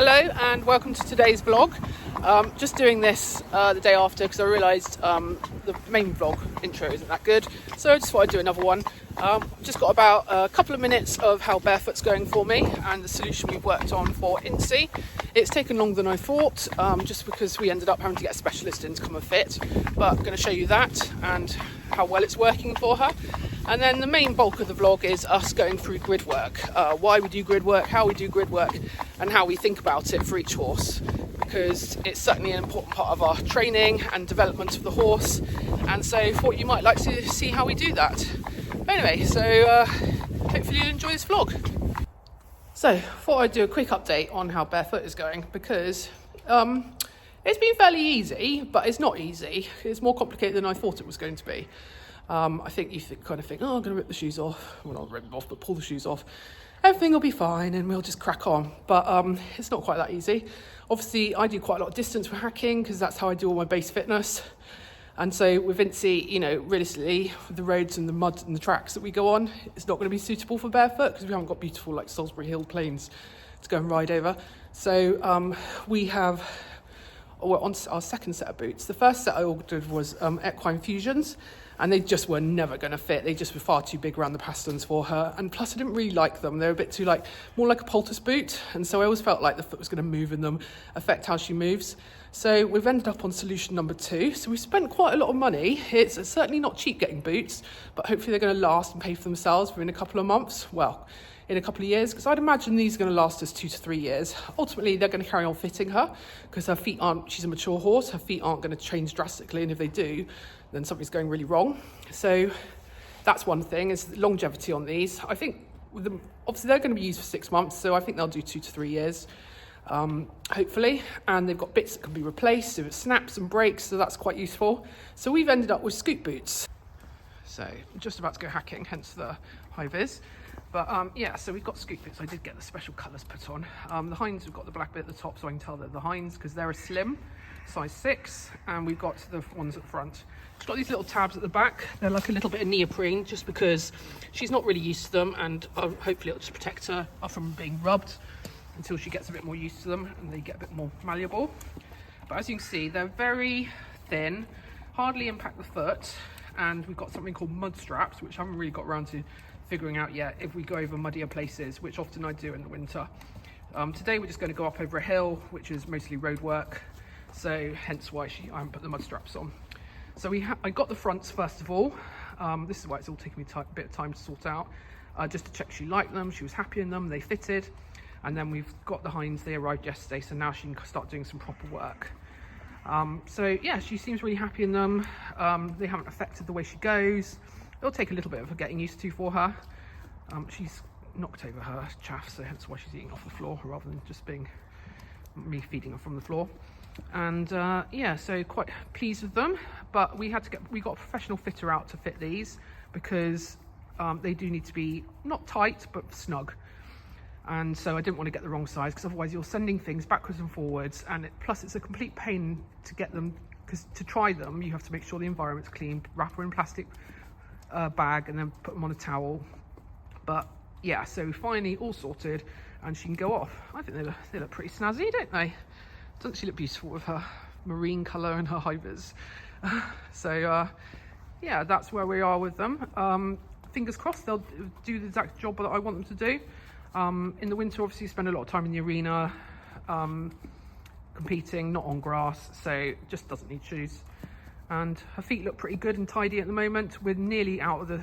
Hello and welcome to today's vlog. Just doing this the day after because I realised the main vlog intro isn't that good, so I just thought I'd do another one. Just got about a couple of minutes of how barefoot's going for me and the solution we've worked on for Incy. It's taken longer than I thought, just because we ended up having to get a specialist in to come and fit, but I'm going to show you that and how well it's working for her. And then the main bulk of the vlog is us going through grid work, why we do grid work, how we do grid work, and how we think about it for each horse, because it's certainly an important part of our training and development of the horse, and so I thought you might like to see how we do that. Anyway, so hopefully you enjoy this vlog. So I thought I'd do a quick update on how barefoot is going, because it's been fairly easy, but it's not easy. It's more complicated than I thought it was going to be. I think you kind of think, oh, I'm going to rip the shoes off. Well, not rip them off, but pull the shoes off. Everything will be fine and we'll just crack on. But it's not quite that easy. Obviously, I do quite a lot of distance for hacking because that's how I do all my base fitness. And so with Incy, you know, realistically, the roads and the mud and the tracks that we go on, it's not going to be suitable for barefoot because we haven't got beautiful like Salisbury Hill plains to go and ride over. So we have, on our second set of boots. The first set I ordered was equine fusions, and they just were never going to fit. They just were far too big around the pasterns for her, and plus I didn't really like them. They were a bit too more like a poultice boot, and so I always felt like the foot was going to move in them, affect how she moves. So we've ended up on solution number 2. So we spent quite a lot of money. It's certainly not cheap getting boots, but hopefully they're going to last and pay for themselves within a couple of months. Well, in a couple of years, because I'd imagine these are going to last us 2 to 3 years. Ultimately, they're going to carry on fitting her because her feet she's a mature horse, her feet aren't going to change drastically, and if they do, then something's going really wrong. So that's one thing, is longevity on these. I think with them, obviously they're going to be used for 6 months, so I think they'll do 2 to 3 years, hopefully. And they've got bits that can be replaced, so it snaps and breaks, so that's quite useful. So we've ended up with scoot boots. So I'm just about to go hacking, hence the high vis. But yeah, so we've got scoot boots. I did get the special colours put on. The hinds, we've got the black bit at the top, so I can tell they're the hinds because they're a slim, size 6, and we've got the ones at the front. It's got these little tabs at the back. They're like a little bit of neoprene, just because she's not really used to them, and hopefully it'll just protect her from being rubbed until she gets a bit more used to them and they get a bit more malleable. But as you can see, they're very thin, hardly impact the foot, and we've got something called mud straps, which I haven't really got around to figuring out yet if we go over muddier places, which often I do in the winter. Today we're just going to go up over a hill, which is mostly road work, so hence why I haven't put the mud straps on. So I got the fronts first of all. This is why it's all taking me a bit of time to sort out, just to check she liked them, she was happy in them, they fitted. And then we've got the hinds, they arrived yesterday, so now she can start doing some proper work. So yeah, she seems really happy in them. They haven't affected the way she goes. It'll take a little bit of getting used to for her. She's knocked over her chaff, so hence why she's eating off the floor rather than just being me feeding her from the floor. And yeah, so quite pleased with them. But we got a professional fitter out to fit these because they do need to be not tight but snug. And so I didn't want to get the wrong size because otherwise you're sending things backwards and forwards, and plus it's a complete pain to get them, because to try them you have to make sure the environment's clean, wrap her in plastic bag and then put them on a towel. But yeah, so finally all sorted and she can go off. I think they look pretty snazzy, don't they? Doesn't she look beautiful with her marine colour and her high vis? So yeah, that's where we are with them. Fingers crossed they'll do the exact job that I want them to do. In the winter, obviously, you spend a lot of time in the arena, competing, not on grass, so just doesn't need shoes. And her feet look pretty good and tidy at the moment. We're nearly out of the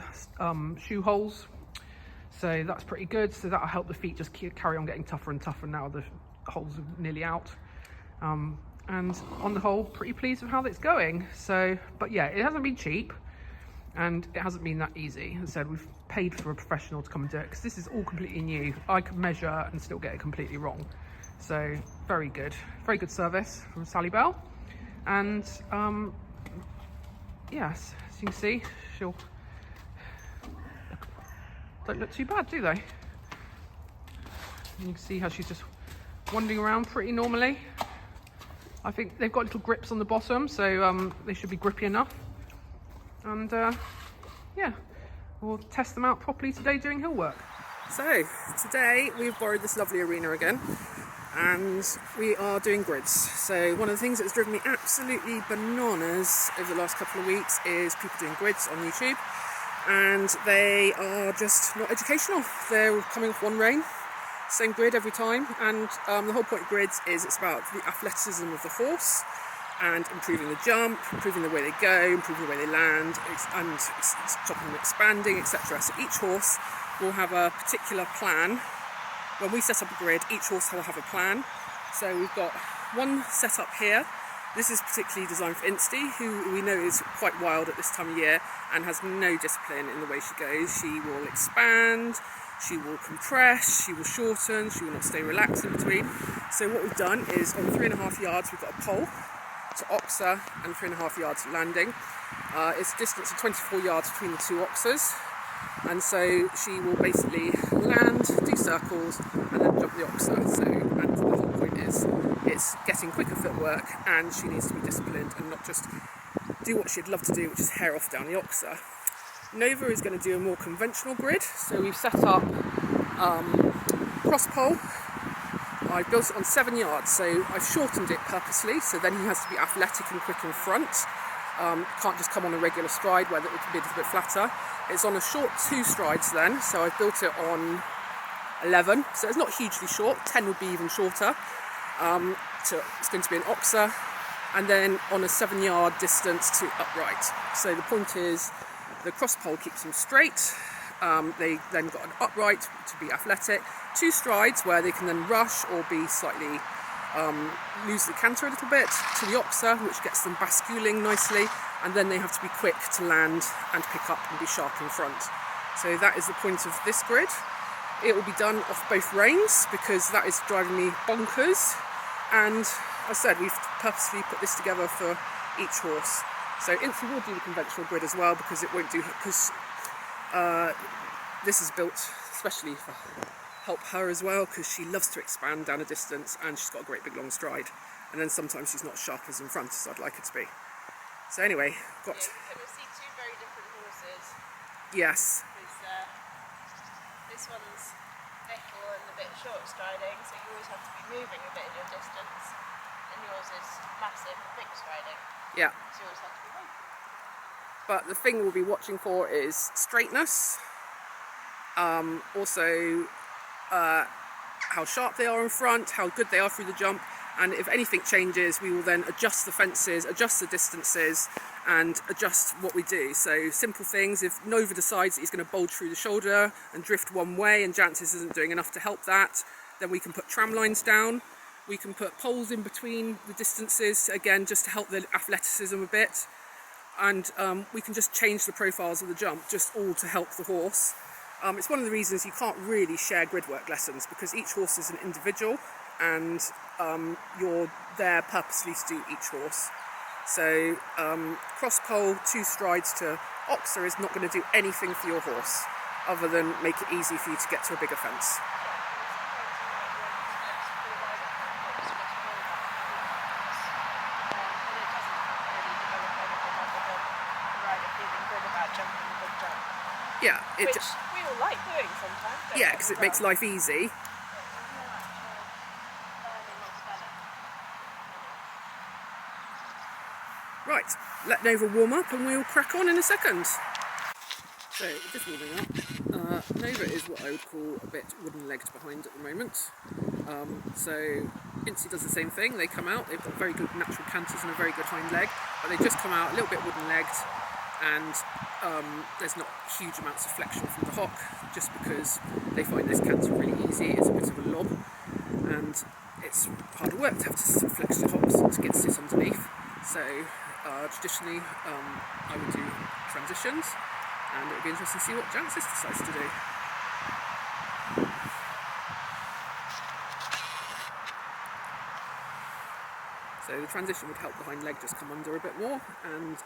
shoe holes, so that's pretty good. So that'll help the feet just carry on getting tougher and tougher now the holes are nearly out. And on the whole, pretty pleased with how that's going. So, but yeah, it hasn't been cheap. And it hasn't been that easy. As I said, we've paid for a professional to come and do it because this is all completely new. I could measure and still get it completely wrong. So very good service from Sally Bell. And yes, as you can see, she'll don't look too bad, do they? And you can see how she's just wandering around pretty normally. I think they've got little grips on the bottom, so they should be grippy enough. And yeah, we'll test them out properly today doing hill work. So today we've borrowed this lovely arena again, and we are doing grids. So one of the things that's driven me absolutely bananas over the last couple of weeks is people doing grids on YouTube, and they are just not educational. They're coming off one rein, same grid every time, and the whole point of grids is it's about the athleticism of the horse and improving the jump, improving the way they go, improving the way they land, and stopping them expanding, etc. So each horse will have a particular plan. When we set up a grid, each horse will have a plan. So we've got one set up here. This is particularly designed for Insti, who we know is quite wild at this time of year and has no discipline in the way she goes. She will expand, she will compress, she will shorten, she will not stay relaxed in between. So what we've done is on 3.5 yards, we've got a pole to oxer and 3.5 yards to landing. It's a distance of 24 yards between the two oxers. And so she will basically land, do circles, and then jump the oxer. So, and the whole point is, it's getting quicker footwork, and she needs to be disciplined and not just do what she'd love to do, which is hair off down the oxer. Nova is going to do a more conventional grid. So we've set up cross pole. I've built it on 7 yards, so I've shortened it purposely. So then he has to be athletic and quick in front. Can't just come on a regular stride where it can be a little bit flatter. It's on a short 2 strides then, so I've built it on 11, so it's not hugely short. 10 would be even shorter. So it's going to be an oxer, and then on a 7-yard distance to upright. So the point is, the cross pole keeps them straight. They then got an upright to be athletic. 2 strides where they can then rush or be slightly lose the canter a little bit to the oxer, which gets them basculing nicely, and then they have to be quick to land and pick up and be sharp in front. So that is the point of this grid. It will be done off both reins because that is driving me bonkers, and as I said, we've purposely put this together for each horse. So Inti will do the conventional grid as well because it won't do, because this is built especially for help her as well, because she loves to expand down a distance and she's got a great big long stride, and then sometimes she's not sharp as in front as I'd like her to be. So anyway, got... So we'll see 2 very different horses. Yes. Because this one's little and a bit short striding, so you always have to be moving a bit in your distance, and yours is massive and big striding. Yeah. So you always have to be moving. But the thing we'll be watching for is straightness, also how sharp they are in front, how good they are through the jump, and if anything changes we will then adjust the fences, adjust the distances, and adjust what we do. So simple things, if Nova decides that he's going to bulge through the shoulder and drift one way and Jancis isn't doing enough to help that, then we can put tram lines down, we can put poles in between the distances, again just to help the athleticism a bit, and we can just change the profiles of the jump, just all to help the horse. It's one of the reasons you can't really share grid work lessons, because each horse is an individual, and you're there purposely to do each horse. So cross pole, 2 strides to oxer is not going to do anything for your horse other than make it easy for you to get to a bigger fence. Yeah, which we all like doing sometimes. Yeah, because it makes life easy. Right, let Nova warm up and we'll crack on in a second. So, just warming up. Nova is what I would call a bit wooden-legged behind at the moment. So, Inti does the same thing. They come out, they've got very good natural canters and a very good hind leg, but they just come out a little bit wooden-legged, and there's not huge amounts of flexion from the hock, just because they find this canter really easy. It's a bit of a lob, and it's harder work to have to flex your hocks to get sit underneath. So traditionally I would do transitions, and it would be interesting to see what Jancis decides to do. So the transition would help the hind leg just come under a bit more, and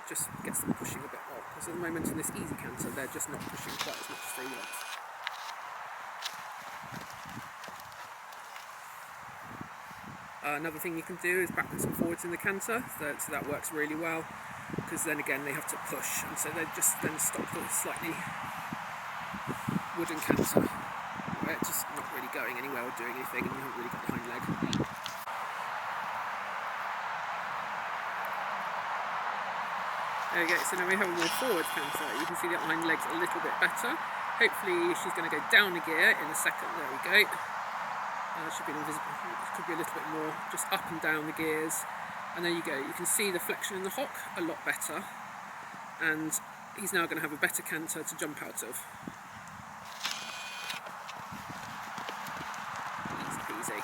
just gets them pushing a bit more, because at the moment in this easy canter they're just not pushing quite as much as they want. Another thing you can do is backwards and forwards in the canter, so that works really well, because then again they have to push, and so they just then stop the slightly wooden canter where it's just not really going anywhere or doing anything, and you haven't really got the hind leg. There we go, so now we have a more forward canter. You can see the hind legs a little bit better. Hopefully she's going to go down a gear in a second. There we go. Should be invisible. It could be a little bit more, just up and down the gears. And there you go. You can see the flexion in the hock a lot better. And he's now going to have a better canter to jump out of. Easy peasy.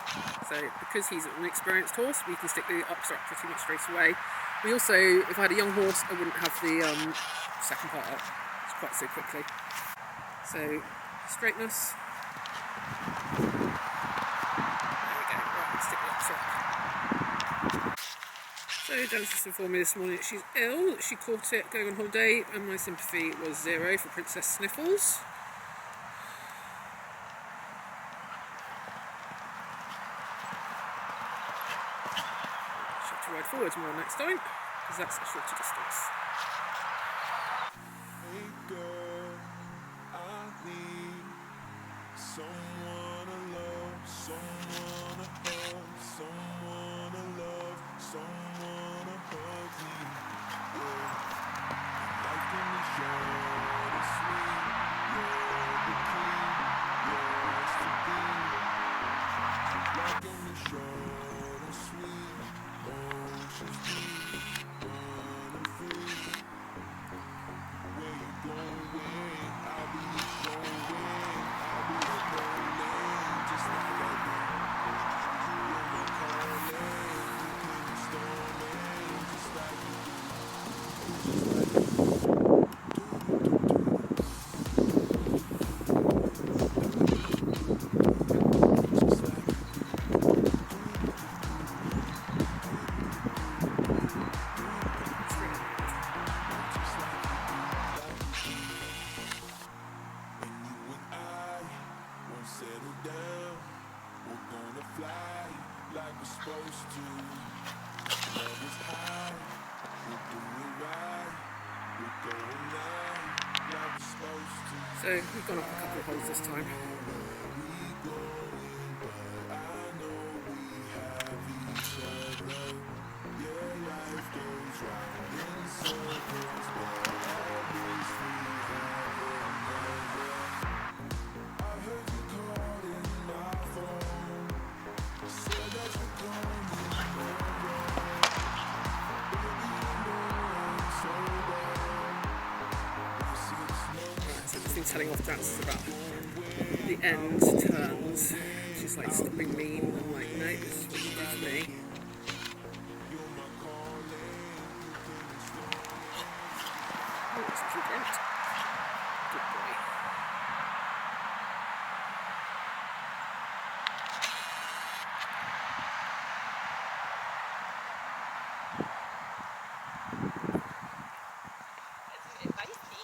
So because he's an experienced horse, we can stick the ups up pretty much straight away. We also, if I had a young horse, I wouldn't have the second part up. It's quite so quickly. So straightness. So Janice just informed me this morning that she's ill. She caught it going on holiday, and my sympathy was 0 for Princess Sniffles. She'll have to ride forwards more next time, because that's a shorter distance. Hey girl, I need someone to love, someone to hug, someone to love, someone to hug me. Yeah. Life can be short and sweet. You're the key, yours to be. Life can be short and sweet. Oceans deep, running free. Where you going? I'll be going. I'll be rolling, just like I do. You're my calling, you keep me storming, just like you do. Just like you do. Just like you do. When you and I won't settle down, we're gonna fly like we're supposed to. Love is high, we'll do it right. We're going out like we're supposed to. So we've gone up a couple of holes this time. Where we going, but I know we have each other. Yeah, life goes round in circles, but at least we have another. I heard you calling my phone. Said that you're coming over. Baby, you know I'm so bad. Right, so just been telling off Janice about the end turns. She's like stopping me, and I'm like, no, this is what you do to me. Oh, it's too bright. Good boy. It's a bit feisty.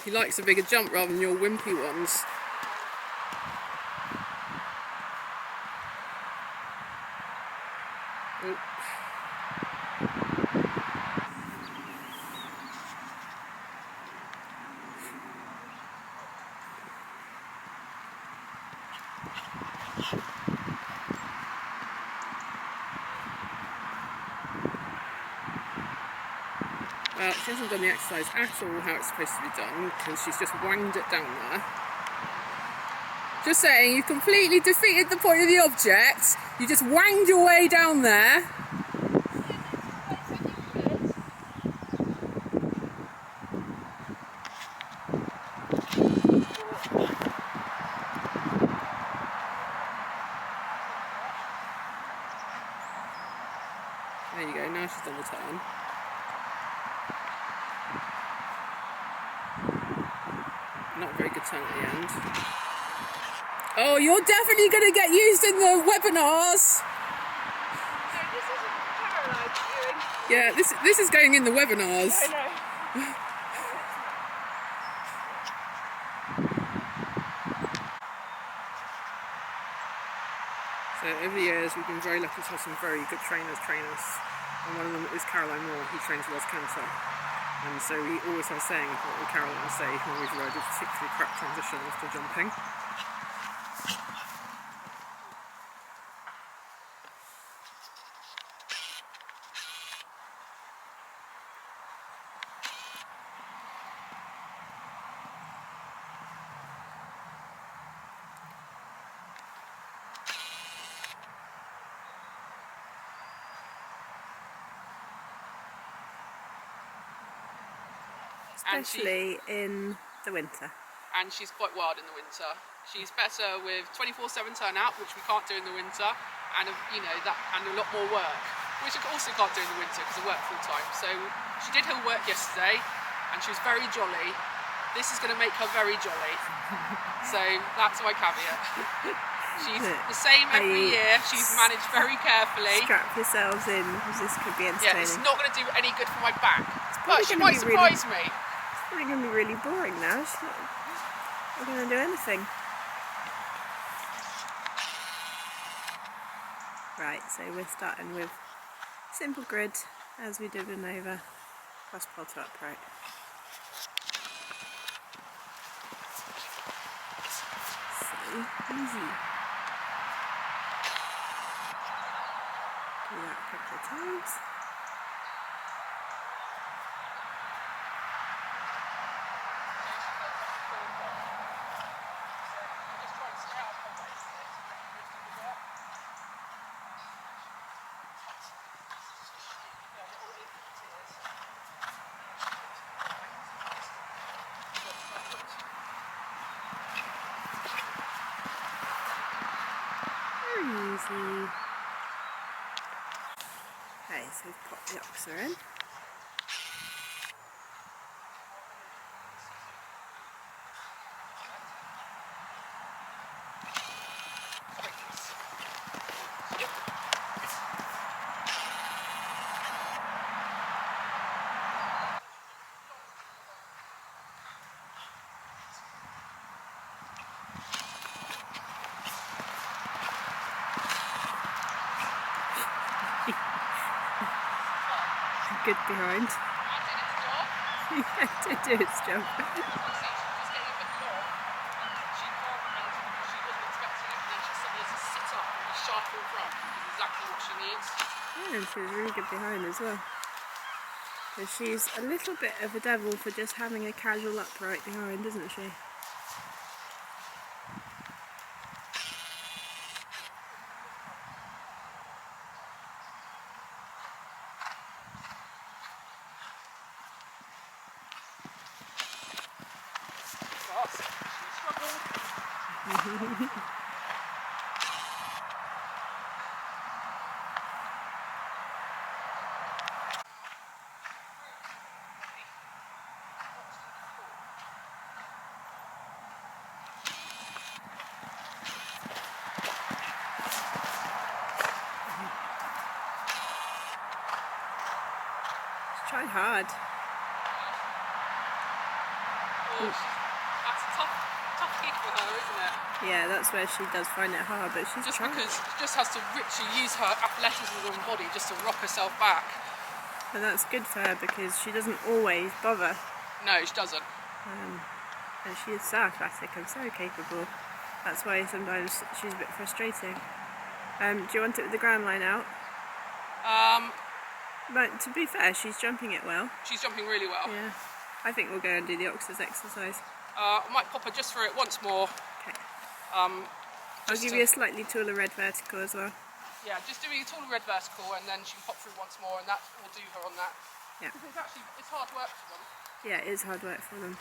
He likes a bigger jump rather than your wimpy ones. Oh. Well, she hasn't done the exercise at all how it's supposed to be done, because she's just wanged it down there. Just saying, you've completely defeated the point of the object. You just wanged your way down there. There you go, now she's done the turn. Not a very good turn at the end. Oh, you're definitely going to get used in the webinars. No, this isn't Caroline doing. Yeah, this is going in the webinars. I know. So over the years, we've been very lucky to have some very good trainers train us. And one of them is Caroline Moore, who trains with us canter. And so we always have a saying, what will Caroline say when we've rode a particularly crap transition after jumping. And especially in the winter. and she's quite wild in the winter. She's better with 24/7 turn out, which we can't do in the winter, and you know that, and a lot more work, which I also can't do in the winter because I work full time. So she did her work yesterday, and she was very jolly. This is going to make her very jolly. So that's my caveat. She's the same every year. She's managed very carefully. Strap yourselves in because this could be Yeah, entertaining. it's not going to do any good for my back, but she gonna might be really- surprise me. It's probably going to be really boring now. She's not going to do anything. Right, so we're starting with simple grid as we did in over cross pole to upright. So easy. Do that a couple of times. Very easy. Okay, so we've popped the oxer in. Good behind. Yeah, to do its job. Yeah, and she was really good behind as well. So she's a little bit of a devil for just having a casual upright behind, isn't she? She's tried hard. That's a tough gig for her, isn't it? Yeah, that's where she does find it hard, but she's Just tried. because she just has to use her athleticism and body just to rock herself back. And that's good for her because she doesn't always bother. No, she doesn't. And she is so athletic and so capable. That's why sometimes she's a bit frustrating. Do you want it with the ground line out? But to be fair, she's jumping it well. She's jumping really well. Yeah. I think we'll go and do the oxers exercise. I might pop her just for it once more. Okay. I'll give you a slightly taller red vertical as well. Yeah, just doing a taller red vertical and then she can pop through once more and that will do her on that. Yeah. Because it's hard work for them. Yeah, it is hard work for them.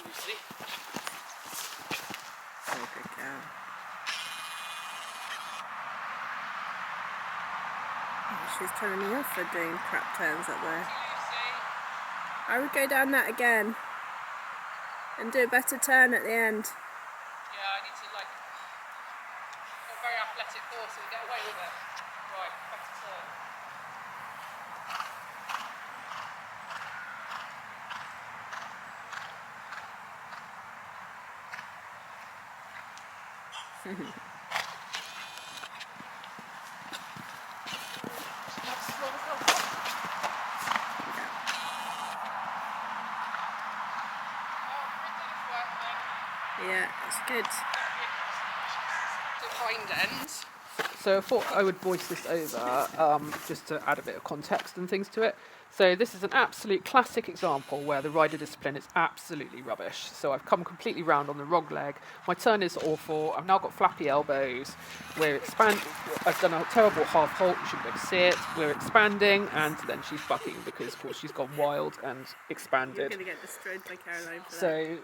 Loosely. So good girl. Oh, she's telling me off for doing crap turns up there. I would go down that again and do a better turn at the end. Yeah, I need to like a very athletic horse and get away with it. Right, better turn. Yeah, that's good. The hind end. So I thought I would voice this over just to add a bit of context and things to it. So this is an absolute classic example where the rider discipline is absolutely rubbish. So I've come completely round on the wrong leg. My turn is awful. I've now got flappy elbows. I've done a terrible half halt. You shouldn't be able to see it. We're expanding, and then she's bucking because, of course, she's gone wild and You're expanded. going to get destroyed by Caroline for that. So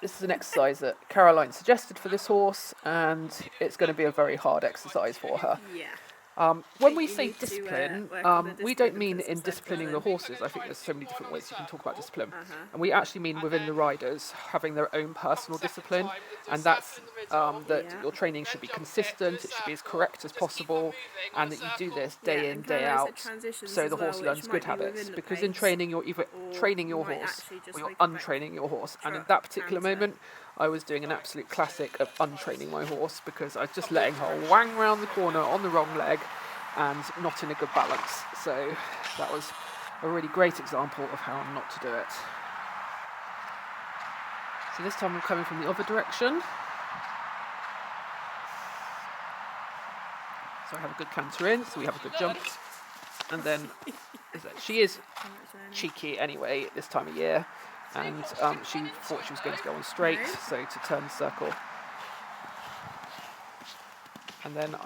this is an exercise that Caroline suggested for this horse, and it's going to be a very hard exercise for her. Yeah. When we you say need to, discipline, work on the we don't discipline mean of the in circle disciplining the then. horses. I think there's so many different ways you can talk about discipline. Uh-huh. And we actually mean within the riders having their own personal discipline, and that's that Yeah. your training should be consistent, it should be as correct as possible, and that you do this day Yeah, in, and day Caroline said out, transitions so as the horse well, learns which good might be habits. within the Because in pace, training, you're either or training your might horse actually just or you're make it back untraining your horse. And in trot, that particular canter. moment, I was doing an absolute classic of untraining my horse because I was just letting her wang round the corner on the wrong leg and not in a good balance. So that was a really great example of how not to do it. So this time I'm coming from the other direction. So I have a good canter in, so we have a good jump. And then she is cheeky anyway this time of year, and she thought she was going to go on straight, so to turn the circle. And then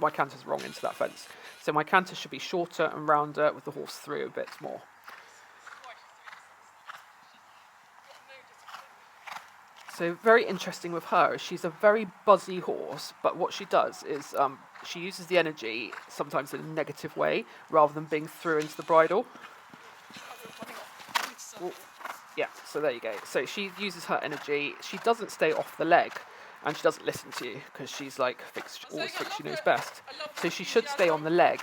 my canter's wrong into that fence. So my canter should be shorter and rounder with the horse through a bit more. So very interesting with her is she's a very buzzy horse, but what she does is she uses the energy sometimes in a negative way rather than being through into the bridle. Well, yeah, so there you go. So she uses her energy. She doesn't stay off the leg, and she doesn't listen to you because she's like always thinks she knows best. So she should stay on the leg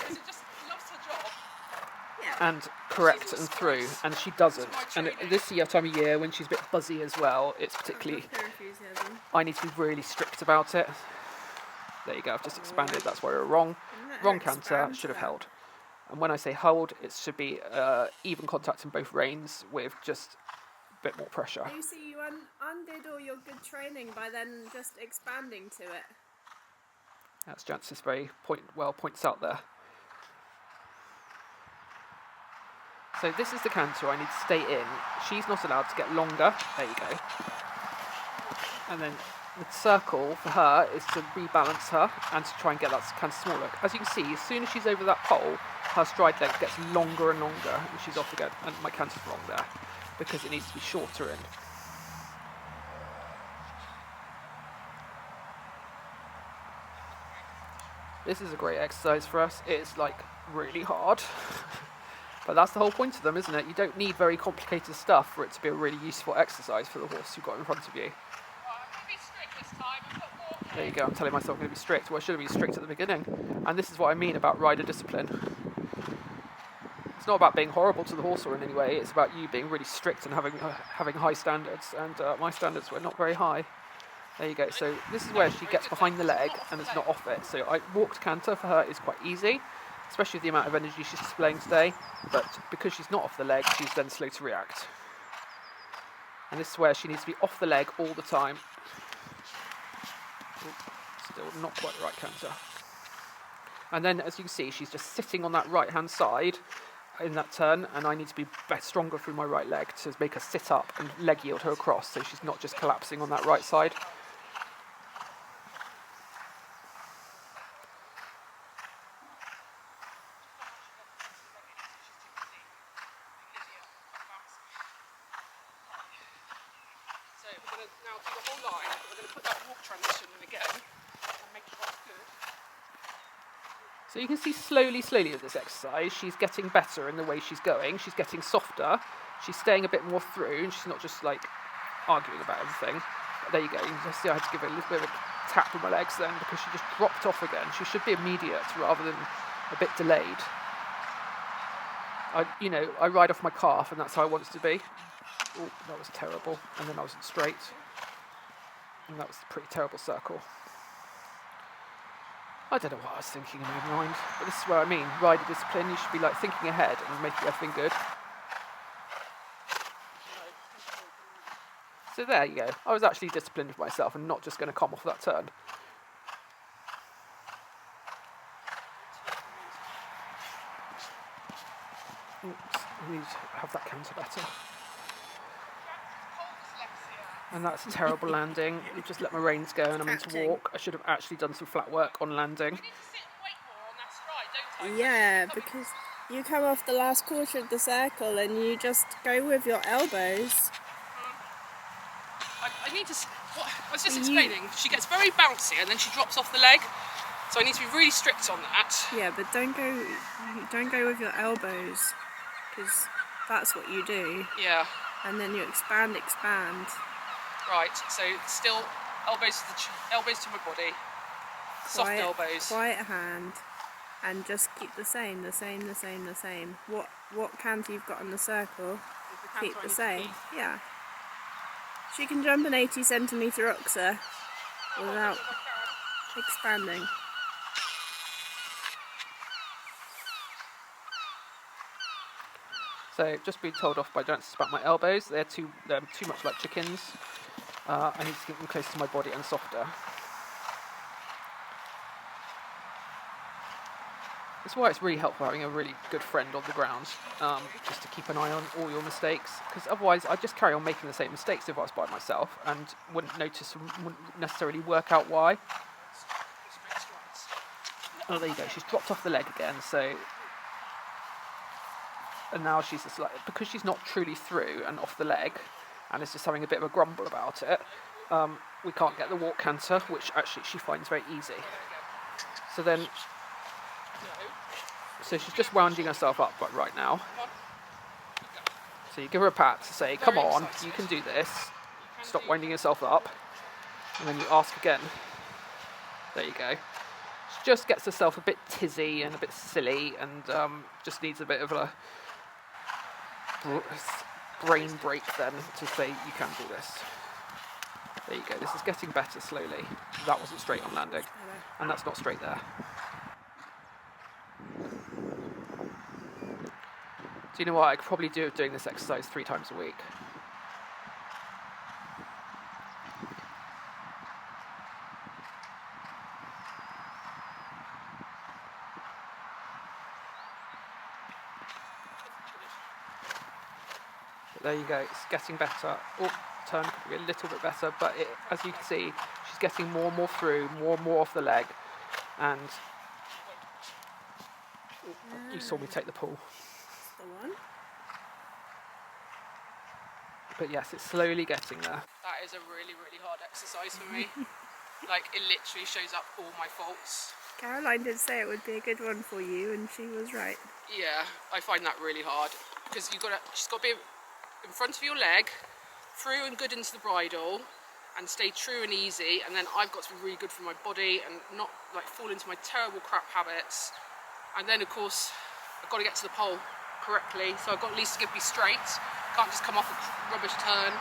and correct and through, and she doesn't. And this time of year when she's a bit buzzy as well, it's particularly, I need to be really strict about it. There you go, I've just expanded, that's why we're wrong. Wrong canter, should have held. And when I say hold, it should be even contact in both reins with just a bit more pressure. You see, you undid all your good training by then just expanding to it. That's Jancis very points out there. So this is the canter I need to stay in. She's not allowed to get longer. There you go. And then the circle for her is to rebalance her and to try and get that canter smaller. As you can see, as soon as she's over that pole, her stride length gets longer and longer, and she's off again. And my canter's wrong there because it needs to be shorter in. This is a great exercise for us. It's like really hard. But that's the whole point of them, isn't it? You don't need very complicated stuff for it to be a really useful exercise for the horse you've got in front of you. There you go, I'm telling myself I'm going to be strict. Well, I should have been strict at the beginning. And this is what I mean about rider discipline. It's not about being horrible to the horse or in any way. It's about you being really strict and having high standards. And my standards were not very high. There you go. So this is where she gets behind the leg and is not off it. So I walked canter for her is quite easy, especially with the amount of energy she's displaying today. But because she's not off the leg, she's then slow to react. And this is where she needs to be off the leg all the time. Still not quite the right canter. And then, as you can see, she's just sitting on that right-hand side in that turn, and I need to be stronger through my right leg to make her sit up and leg yield her across, so she's not just collapsing on that right side. So we're going to now do the whole line, but we're going to put that walk transition in again and make sure that's good. So you can see slowly with this exercise, she's getting better in the way she's going. She's getting softer. She's staying a bit more through, and she's not just like arguing about everything. But there you go. You can just see I had to give her a little bit of a tap with my legs then because she just dropped off again. She should be immediate rather than a bit delayed. I ride off my calf, and that's how I want it to be. Oh, that was terrible. And then I wasn't straight. And that was a pretty terrible circle. I don't know what I was thinking in my mind, but this is where I mean, rider discipline, you should be like thinking ahead and making everything good. So there you go. I was actually disciplined with myself and not just going to come off that turn. Oops, I need to have that canter better. And that's a terrible landing. You just let my reins go and I'm meant to Catching. walk. I should have actually done some flat work on landing. I need to sit and wait more on that stride, don't I? Yeah, because you come off the last quarter of the circle and you just go with your elbows. I need to. What I was just explaining. She gets very bouncy and then she drops off the leg. So I need to be really strict on that. Yeah, but don't go with your elbows, because that's what you do. Yeah. And then you expand. Right. So still elbows to my body. Soft elbows. Quiet hand, and just keep the same. What canter you've got on the circle, keep the same. Yeah. She can jump an 80cm oxer without expanding. So just being told off by dancers about my elbows. They're too much like chickens. I need to keep them close to my body and softer. That's why it's really helpful having a really good friend on the ground, just to keep an eye on all your mistakes. Because otherwise, I'd just carry on making the same mistakes if I was by myself and wouldn't notice and wouldn't necessarily work out why. Oh, there you go. She's dropped off the leg again. So, and now she's just like, because she's not truly through and off the leg, and is just having a bit of a grumble about it. We can't get the walk canter, which actually she finds very easy. So then. So she's just rounding herself up right now. So you give her a pat to say, come on, you can do this. Stop winding yourself up. And then you ask again. There you go. She just gets herself a bit tizzy and a bit silly and just needs a bit of a brain break then to say, you can do this. There you go. This is getting better slowly. That wasn't straight on landing. And that's not straight there. Do you know what? I could probably do doing this exercise 3 times a week. But there you go. It's getting better. Oh, turn could be a little bit better, but as you can see, she's getting more and more through, more and more off the leg, and you saw me take the pull. The one. But yes, it's slowly getting there. That is a really, really hard exercise for me. Like, it literally shows up all my faults. Caroline did say it would be a good one for you, and she was right. Yeah, I find that really hard because she's got to be in front of your leg, through and good into the bridle, and stay true and easy. And then I've got to be really good for my body and not like fall into my terrible crap habits. And then of course I've got to get to the pole correctly, so I've got at least to be straight. Can't just come off a rubbish turn.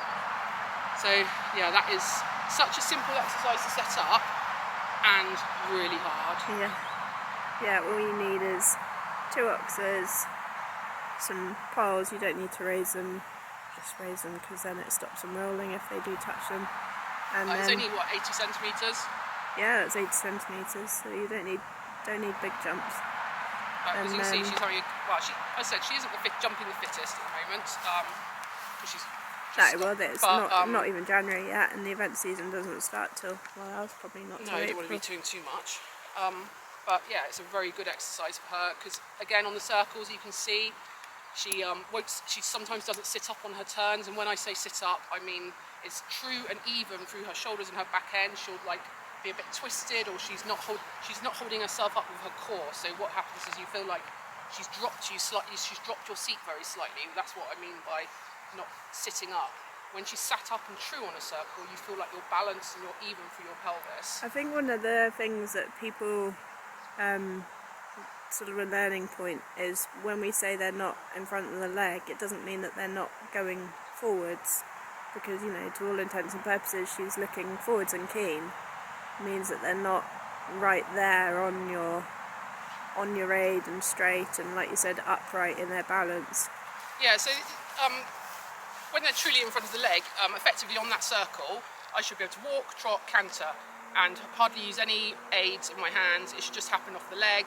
So yeah, that is such a simple exercise to set up and really hard. Yeah, all you need is 2 oxers, some poles. You don't need to raise them, just raise them because then it stops them rolling if they do touch them. And it's only what, 80 centimetres? Yeah, it's 80 centimetres, so you don't need big jumps. As you can see, she's having I said she isn't jumping the fittest at the moment, because she's it's not even January yet, and the event season doesn't start till, well, it's probably not till No, you April. don't want to be doing too much. But yeah, it's a very good exercise for her, because again, on the circles you can see she sometimes doesn't sit up on her turns, and when I say sit up, I mean it's true and even through her shoulders and her back end. She'll like be a bit twisted, or she's not holding herself up with her core. So what happens is you feel like she's dropped you slightly, she's dropped your seat very slightly. That's what I mean by not sitting up. When she's sat up and true on a circle, you feel like you're balanced and you're even through your pelvis. I think one of the things that people sort of a learning point is when we say they're not in front of the leg, it doesn't mean that they're not going forwards, because, you know, to all intents and purposes she's looking forwards and keen. It means that they're not right there on your aid and straight and, like you said, upright in their balance. Yeah, so when they're truly in front of the leg, effectively on that circle, I should be able to walk, trot, canter, and hardly use any aids in my hands. It should just happen off the leg,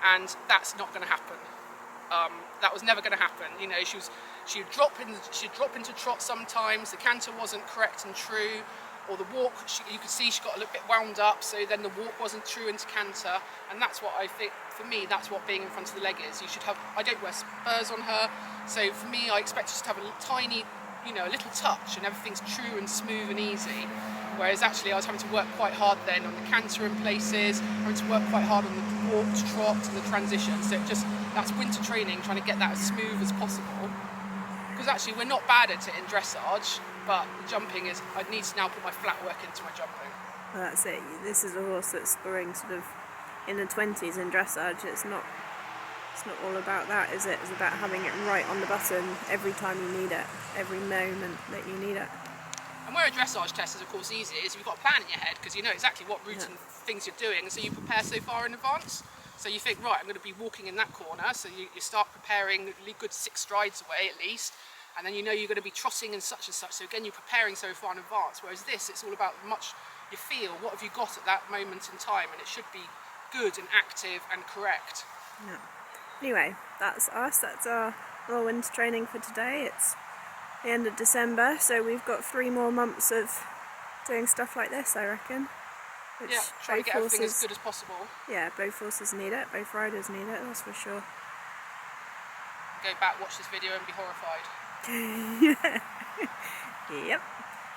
and that's not going to happen. that was never going to happen. You know, she'd drop into trot sometimes. The canter wasn't correct and true, or the walk, you could see she got a little bit wound up, so then the walk wasn't true into canter. And that's what I think, for me, that's what being in front of the leg is. You should have, I don't wear spurs on her, so for me I expect her to have a tiny, you know, a little touch and everything's true and smooth and easy. Whereas actually I was having to work quite hard then on the canter in places, having to work quite hard on the walk to trot and the transition. So that's winter training, trying to get that as smooth as possible. Because actually we're not bad at it in dressage, but the jumping is, I need to now put my flat work into my jumping. Well, that's it. This is a horse that's scoring sort of in the 20s in dressage. It's not all about that, is it? It's about having it right on the button every time you need it, every moment that you need it. And where a dressage test is of course easy is you've got a plan in your head, because you know exactly what route and things you're doing, and so you prepare so far in advance. So you think, right, I'm going to be walking in that corner, so you start preparing a good 6 strides away at least, and then you know you're going to be trotting and such, so again you're preparing so far in advance. Whereas this, it's all about much you feel, what have you got at that moment in time, and it should be good and active and correct. Yeah. Anyway, that's us, that's our little winter training for today. It's the end of December, so we've got 3 more months of doing stuff like this, I reckon. Which Yeah, try to get everything as good as possible. Yeah, both horses need it, both riders need it, that's for sure. Go back, watch this video and be horrified. Yep,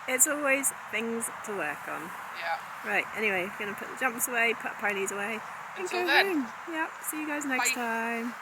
it's always things to work on. Yeah. Right, anyway, we're going to put the jumps away, put ponies away, and Until go then. home. Yep, see you guys next Bye. time.